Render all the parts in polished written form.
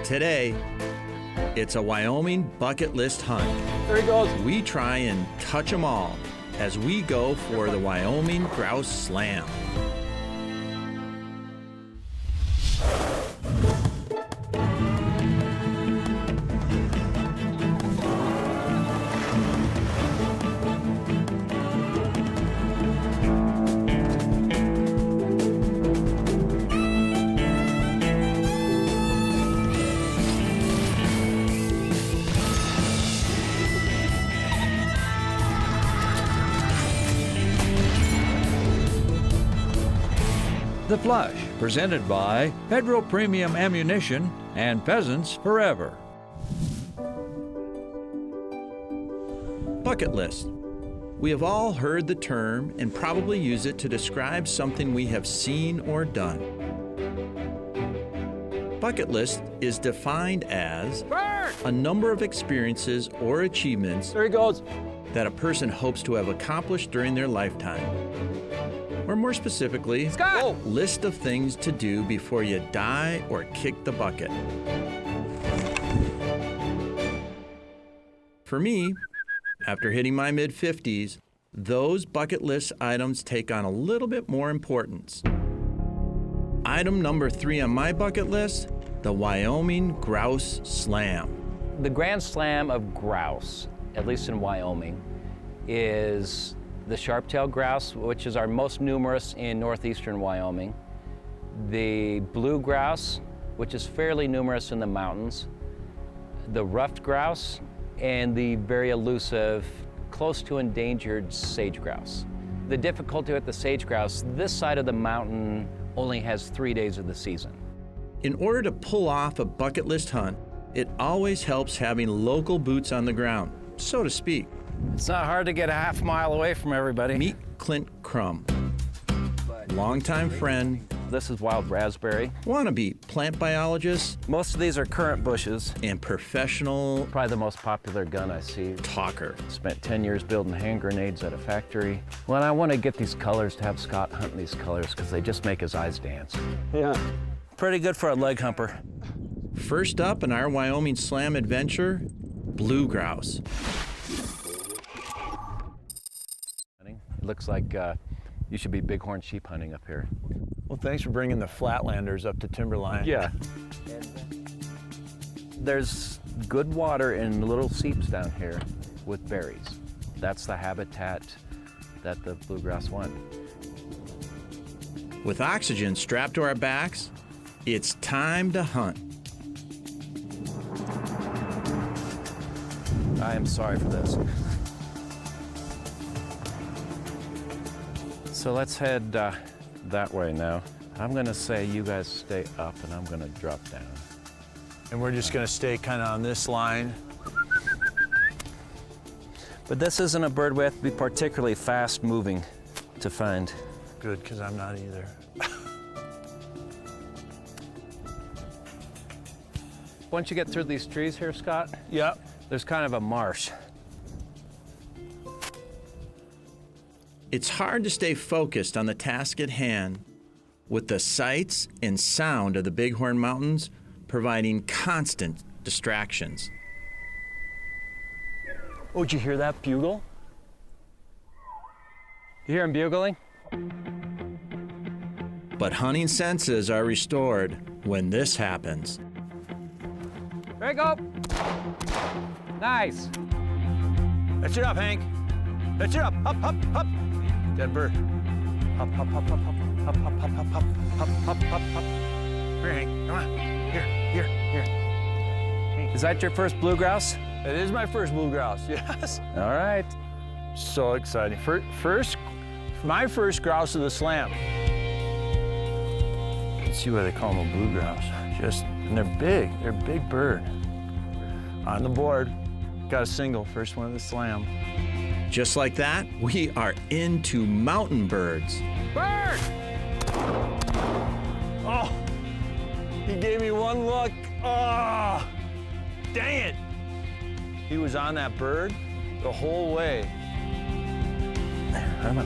Today, it's a Wyoming bucket list hunt. There he goes. We try and touch them all as we go for the Wyoming Grouse Slam. The Flush, presented by Federal Premium Ammunition and Pheasants Forever. Bucket list. We have all heard the term and probably use it to describe something we have seen or done. Bucket list is defined as a number of experiences or achievements There he goes. that a person hopes to have accomplished during their lifetime. Or more specifically, Scott! list of things to do before you die or kick the bucket. For me, after hitting my mid-50s, those bucket list items take on a little bit more importance. Item number 3 on my bucket list, the Wyoming Grouse Slam. The Grand Slam of grouse, at least in Wyoming, is the Sharp-tailed grouse, which is our most numerous in northeastern Wyoming. The Blue Grouse, which is fairly numerous in the mountains. The Ruffed Grouse, and the very elusive, close to endangered sage grouse. The difficulty with the sage grouse, this side of the mountain only has 3 days of the season. In order to pull off a bucket list hunt, it always helps having local boots on the ground, so to speak. It's not hard to get a half mile away from everybody. Meet Clint Crum, longtime friend, This is wild raspberry. wannabe plant biologist, Most of these are currant bushes. and professional Probably the most popular gun I see. talker. Spent 10 years building hand grenades at a factory. Well, I want to get these colors to have Scott hunt these colors because they just make his eyes dance. Yeah. Pretty good for a leg humper. First up in our Wyoming Slam adventure, Blue Grouse. It looks like you should be bighorn sheep hunting up here. Well, thanks for bringing the Flatlanders up to Timberline. Yeah. There's good water in little seeps down here with berries. That's the habitat that the blue grouse want. With oxygen strapped to our backs, it's time to hunt. I am sorry for this. So let's head that way now. I'm gonna say you guys stay up and I'm gonna drop down. And we're just gonna stay kind of on this line. But this isn't a bird we have to be particularly fast moving to find. Good, because I'm not either. Once you get through these trees here, Scott, Yep. there's kind of a marsh. It's hard to stay focused on the task at hand with the sights and sound of the Bighorn Mountains providing constant distractions. Oh, did you hear that bugle? You hear him bugling? But hunting senses are restored when this happens. There you go. Nice. Let's it up, Hank. Let's it up. Up, up, up. Dead bird. Up, up, up, up, up, up, up, up, up, up, up, up, up, up. Here, Hank. Come on. Here. Is that your first blue grouse? It is my first blue grouse. Yes. All right. So exciting. My first grouse of the slam. Let's see why they call them a blue grouse. And they're big. They're a big bird. On the board. Got a single. First one of the slam. Just like that, we are into mountain birds. Bird! Oh, he gave me one look. Oh, dang it. He was on that bird the whole way. Come on.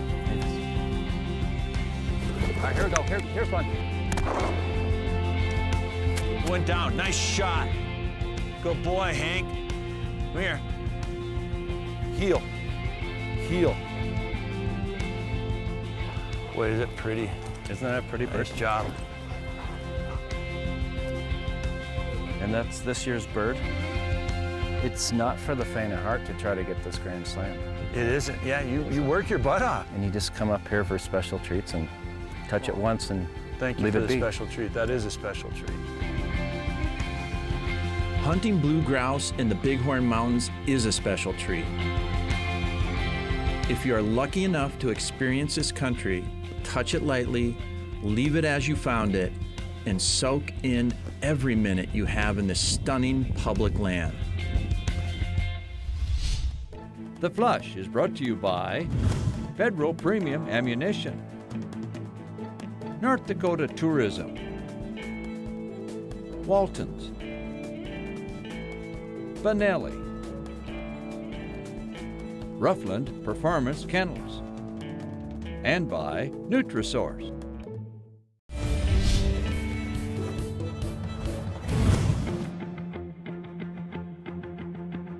All right, here we go. Here's one. Went down. Nice shot. Good boy, Hank. Come here. Heel. Heel. Boy, is it pretty. Isn't that a pretty bird? Nice job. And that's this year's bird. It's not for the faint of heart to try to get this Grand Slam. It isn't. Yeah, you work your butt off. And you just come up here for special treats and touch it once and Thank you leave for it the be. special treat. That is a special treat. Hunting blue grouse in the Bighorn Mountains is a special treat. If you are lucky enough to experience this country, touch it lightly, leave it as you found it, and soak in every minute you have in this stunning public land. The Flush is brought to you by Federal Premium Ammunition, North Dakota Tourism, Walton's, Benelli, Ruffland Performance Kennels, and by Nutrisource.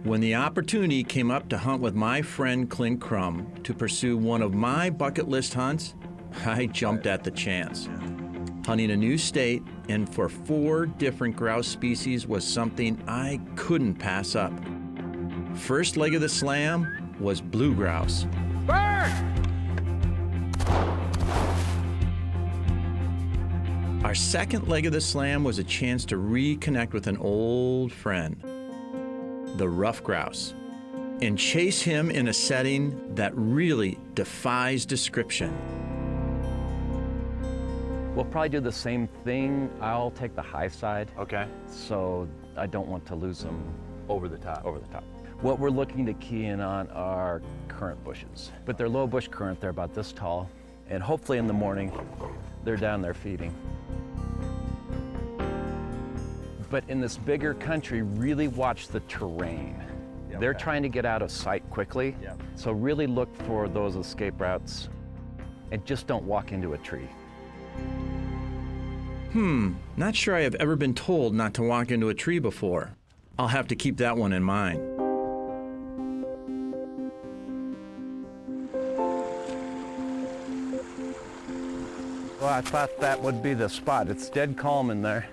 When the opportunity came up to hunt with my friend Clint Crum to pursue one of my bucket list hunts, I jumped at the chance. Hunting a new state and for 4 different grouse species was something I couldn't pass up. First leg of the slam was blue grouse. Bird! Our second leg of the slam was a chance to reconnect with an old friend, the Ruffed Grouse, and chase him in a setting that really defies description. We'll probably do the same thing. I'll take the high side, Okay. so I don't want to lose them Over the top. over the top. What we're looking to key in on are currant bushes, but they're low bush currant. They're about this tall, and hopefully in the morning, they're down there feeding. But in this bigger country, really watch the terrain. Yeah, They're okay. trying to get out of sight quickly, Yeah. so really look for those escape routes and just don't walk into a tree. Not sure I have ever been told not to walk into a tree before. I'll have to keep that one in mind. Well, I thought that would be the spot. It's dead calm in there.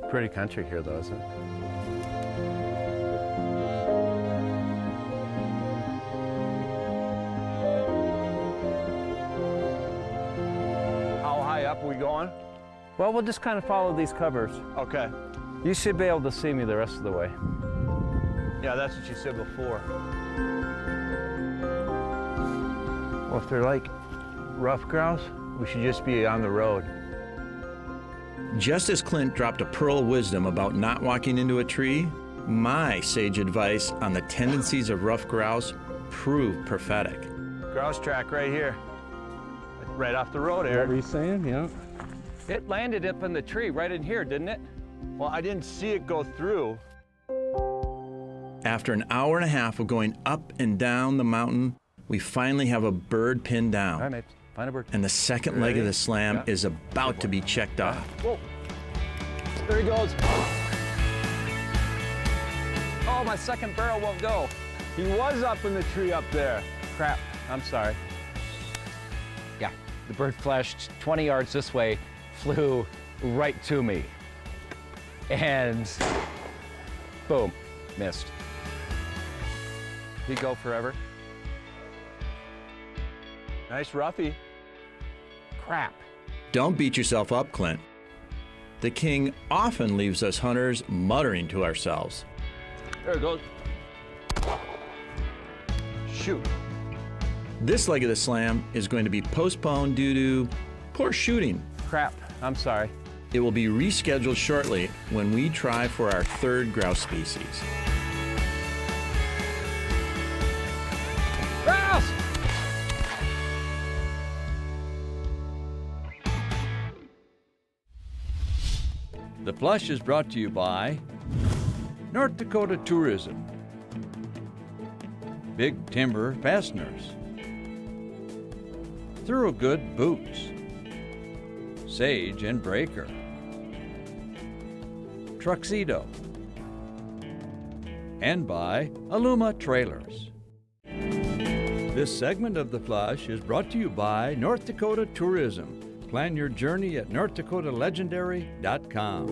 Pretty country here, though, isn't it? How high up are we going? Well, we'll just kind of follow these covers. Okay. You should be able to see me the rest of the way. Yeah, that's what you said before. Well, if they're like Ruffed grouse, we should just be on the road. Just as Clint dropped a pearl of wisdom about not walking into a tree, my sage advice on the tendencies of ruffed grouse proved prophetic. Grouse track right here. Right off the road, What Eric. were you saying? Yeah. it landed up in the tree right in here, didn't it? Well, I didn't see it go through. After an hour and a half of going up and down the mountain, we finally have a bird pinned All right, down. mate. Find a bird. And the second leg of the slam Yeah. is about to be checked off. Whoa. There he goes. Oh, my second barrel won't go. He was up in the tree up there. Crap. I'm sorry. Yeah, the bird flashed 20 yards this way, flew right to me. And boom, missed. He'd go forever. Nice roughy. Crap. Don't beat yourself up, Clint. The king often leaves us hunters muttering to ourselves. There it goes. Shoot. This leg of the slam is going to be postponed due to poor shooting. Crap. I'm sorry. It will be rescheduled shortly when we try for our third grouse species. Grouse! The Flush is brought to you by North Dakota Tourism, Big Timber Fasteners, Thoroughgood Boots, Sage and Breaker, Truxedo. And by Aluma Trailers. This segment of The Flush is brought to you by North Dakota Tourism. Plan your journey at NorthDakotaLegendary.com.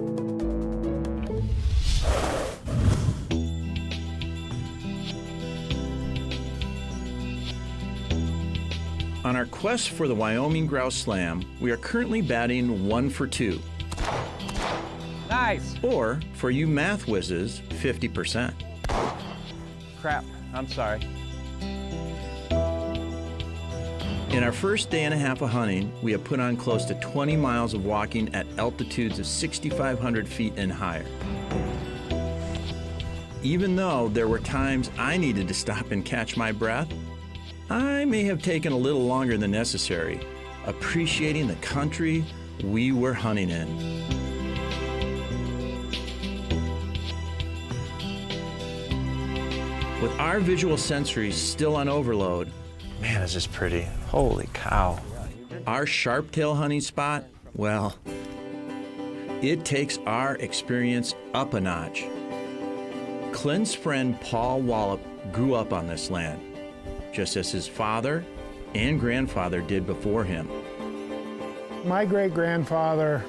On our quest for the Wyoming Grouse Slam, we are currently batting 1 for 2. Nice. Or, for you math whizzes, 50%. Crap, I'm sorry. In our first day and a half of hunting, we have put on close to 20 miles of walking at altitudes of 6,500 feet and higher. Even though there were times I needed to stop and catch my breath, I may have taken a little longer than necessary, appreciating the country we were hunting in. With our visual sensories still on overload, Man, is this pretty. Holy cow. our Sharptail hunting spot, well, it takes our experience up a notch. Clint's friend Paul Wallop grew up on this land, just as his father and grandfather did before him. My great-grandfather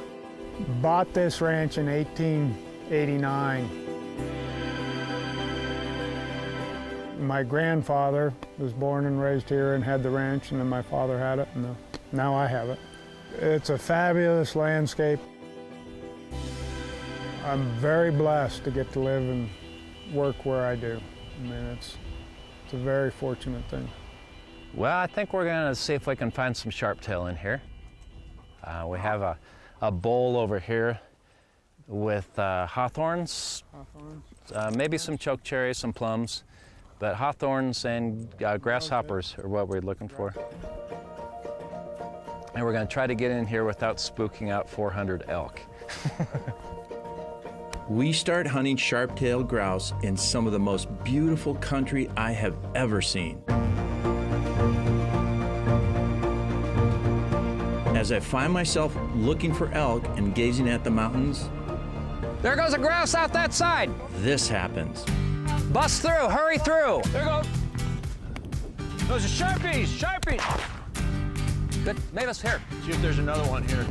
bought this ranch in 1889. My grandfather was born and raised here and had the ranch, and then my father had it, and now I have it. It's a fabulous landscape. I'm very blessed to get to live and work where I do. I mean, it's a very fortunate thing. Well, I think we're gonna see if we can find some sharptail in here. We have a bowl over here with hawthorns, maybe some chokecherries, some plums, but hawthorns and grasshoppers are what we're looking for. And we're gonna try to get in here without spooking out 400 elk. We start hunting sharp-tailed grouse in some of the most beautiful country I have ever seen. As I find myself looking for elk and gazing at the mountains, There goes a grouse out that side. this happens. Bust through, hurry through. There you go. Those are Sharpies, Sharpies. Good, Mavis, here. See if there's another one here.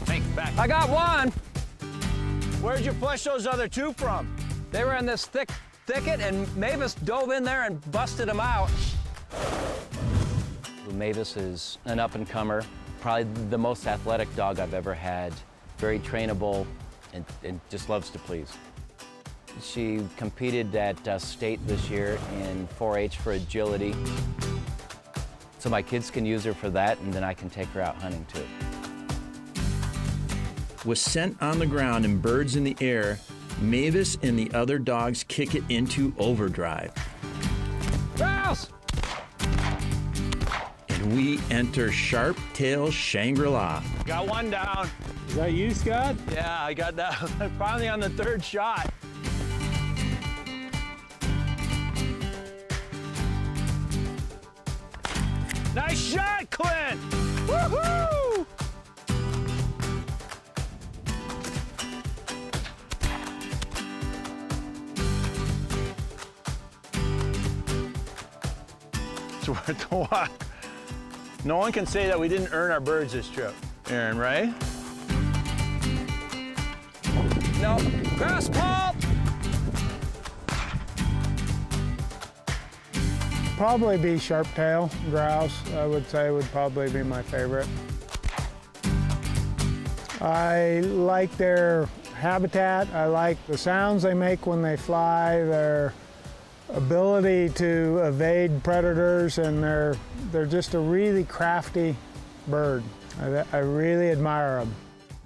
Hank, back. I got one. Where'd you flush those other two from? They were in this thicket, and Mavis dove in there and busted them out. Mavis is an up-and-comer, probably the most athletic dog I've ever had, very trainable, and just loves to please. She competed at state this year in 4-H for agility, so my kids can use her for that, and then I can take her out hunting too. With scent on the ground and birds in the air, Mavis and the other dogs kick it into overdrive. Grouse! And we enter Sharptail Shangri-La. Got one down. Is that you, Scott? Yeah, I got that. Finally on the third shot. Nice shot, Clint! Woohoo! It's worth the walk. No one can say that we didn't earn our birds this trip, Aaron, right? No, grouse pulp! Probably be Sharptail grouse, I would say would probably be my favorite. I like their habitat. I like the sounds they make when they fly, their ability to evade predators, and they're just a really crafty bird. I really admire them.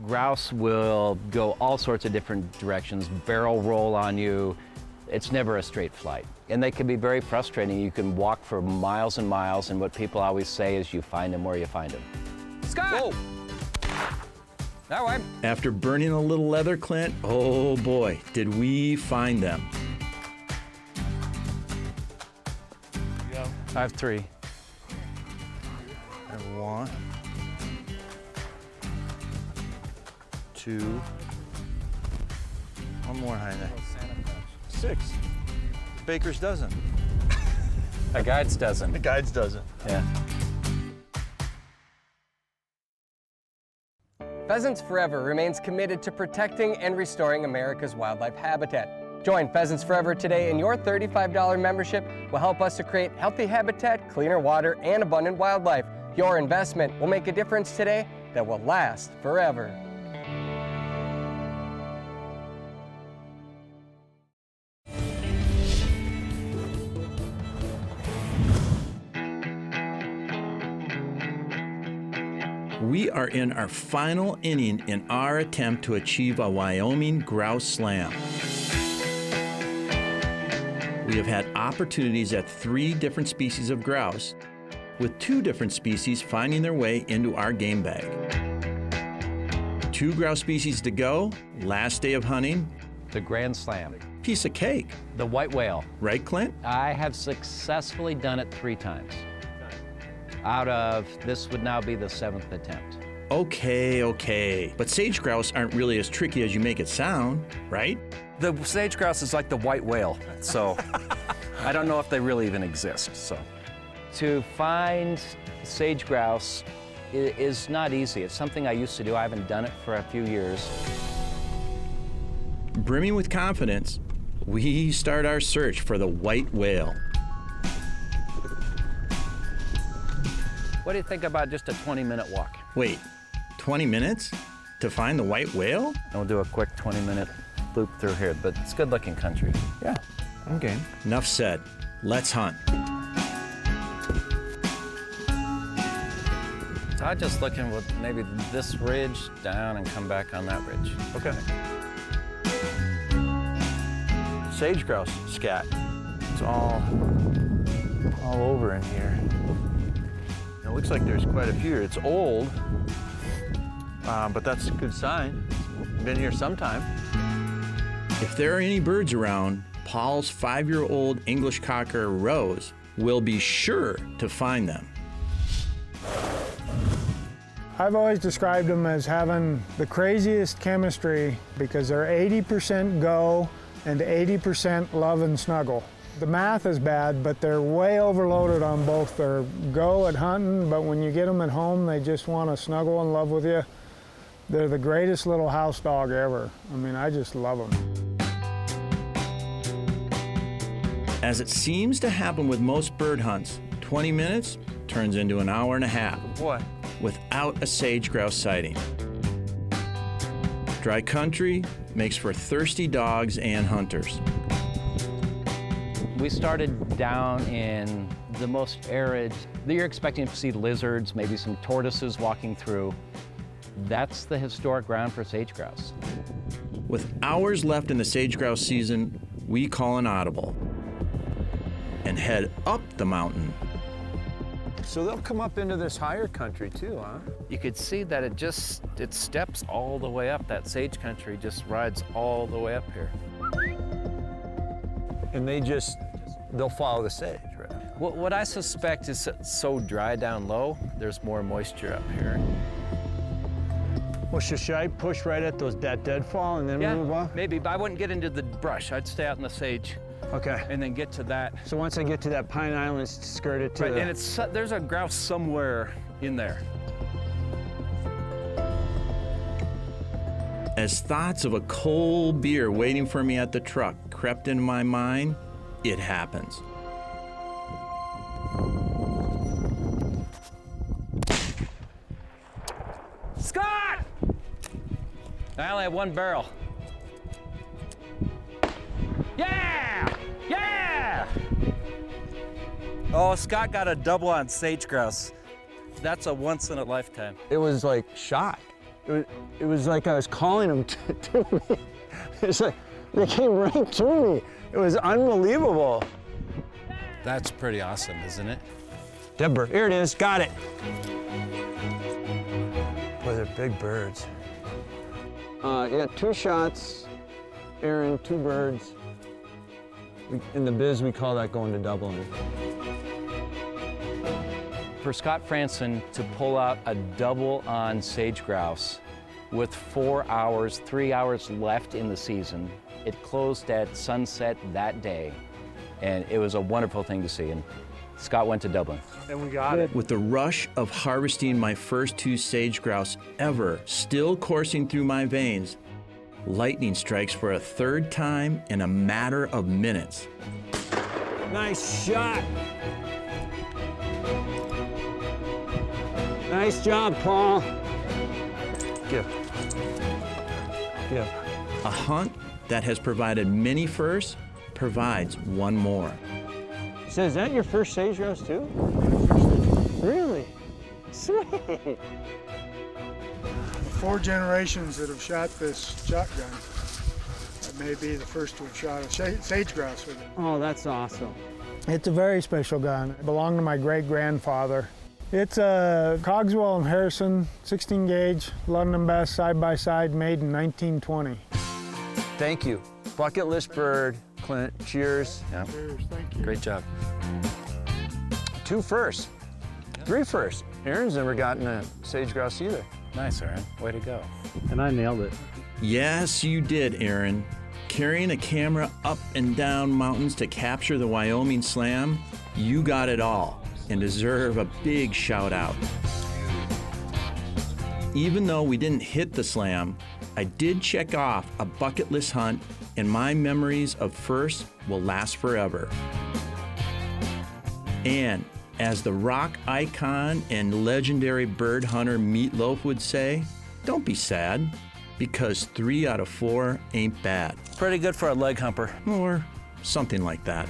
Grouse will go all sorts of different directions, barrel roll on you. It's never a straight flight. And they can be very frustrating. You can walk for miles and miles, and what people always say is you find them where you find them. Scott! Whoa! That way. After burning a little leather, Clint, oh boy, did we find them. I have 3. And 1, 2, One more high neck. 6. Baker's dozen. A guide's dozen. The guide's dozen. Yeah. Pheasants Forever remains committed to protecting and restoring America's wildlife habitat. Join Pheasants Forever today, and your $35 membership will help us to create healthy habitat, cleaner water, and abundant wildlife. Your investment will make a difference today that will last forever. We are in our final inning in our attempt to achieve a Wyoming Grouse Slam. We have had opportunities at 3 different species of grouse, with 2 different species finding their way into our game bag. 2 grouse species to go, last day of hunting, The Grand Slam. piece of cake, The white whale. right, Clint? I have successfully done it 3 times. Out of, this would now be the 7th attempt. Okay. But sage grouse aren't really as tricky as you make it sound, right? The sage grouse is like the white whale, so I don't know if they really even exist. So To find sage grouse is not easy. It's something I used to do. I haven't done it for a few years. Brimming with confidence, we start our search for the white whale. What do you think about just a 20-minute walk? Wait, 20 minutes to find the white whale? And we'll do a quick 20-minute loop through here, but it's good-looking country. Yeah, I'm game. Enough said. Let's hunt. So I'm just looking with maybe this ridge down and come back on that ridge. Okay. Sage grouse scat. It's all over in here. It looks like there's quite a few here. It's old, but that's a good sign. Been here sometime. If there are any birds around, Paul's 5-year-old English cocker, Rose, will be sure to find them. I've always described them as having the craziest chemistry because they're 80% go and 80% love and snuggle. The math is bad, but they're way overloaded on both their go at hunting, but when you get them at home, they just want to snuggle and love with you. They're the greatest little house dog ever. I mean, I just love them. As it seems to happen with most bird hunts, 20 minutes turns into an hour and a half What? without a sage grouse sighting. Dry country makes for thirsty dogs and hunters. We started down in the most arid. You're expecting to see lizards, maybe some tortoises walking through. That's the historic ground for sage grouse. With hours left in the sage grouse season, we call an audible and head up the mountain. So they'll come up into this higher country too, huh? You could see that it steps all the way up. That sage country just rides all the way up here. And they'll follow the sage, right? What I suspect is it's so dry down low, there's more moisture up here. Well, should I push right at that deadfall and then move off? Maybe, but I wouldn't get into the brush. I'd stay out in the sage Okay. and then get to that. So once I get to that Pine Island, skirt it to Right, the... and there's a grouse somewhere in there. As thoughts of a cold beer waiting for me at the truck crept into my mind, it happens. Scott! I only have 1 barrel. Yeah! Yeah! oh, Scott got a double on sage grouse. That's a once in a lifetime. It was like shot. It was like I was calling them to me. It's like they came right to me. It was unbelievable. That's pretty awesome, isn't it? Dead bird. Here it is. Got it. Boy, they're big birds. Yeah, 2 shots, Aaron, 2 birds. In the biz, we call that going to doubling. For Scott Fransen to pull out a double on sage grouse with 4 hours, 3 hours left in the season. It closed at sunset that day, and it was a wonderful thing to see. And Scott went to Dublin. And we got it. With the rush of harvesting my first 2 sage grouse ever still coursing through my veins, lightning strikes for a 3rd time in a matter of minutes. Nice shot. Nice job, Paul. Give. Give. A hunt that has provided many firsts provides one more. So is that your first sage grouse too? Really? Sweet. 4 generations that have shot this shotgun. That may be the first to have shot a sage grouse with it. Oh, that's awesome. It's a very special gun. It belonged to my great-grandfather. It's a Cogswell and Harrison 16 gauge London Bass side-by-side made in 1920. Thank you. Bucket list bird, Clint. Cheers. Yeah. Cheers, thank you. Great job. 2 firsts. 3 firsts. Aaron's never gotten a sage grouse either. Nice, Aaron. Way to go. And I nailed it. Yes, you did, Aaron. Carrying a camera up and down mountains to capture the Wyoming Slam, you got it all and deserve a big shout out. Even though we didn't hit the Slam, I did check off a bucket list hunt, and my memories of firsts will last forever. And as the rock icon and legendary bird hunter Meatloaf would say, don't be sad, because 3 out of 4 ain't bad. Pretty good for a leg humper. Or something like that.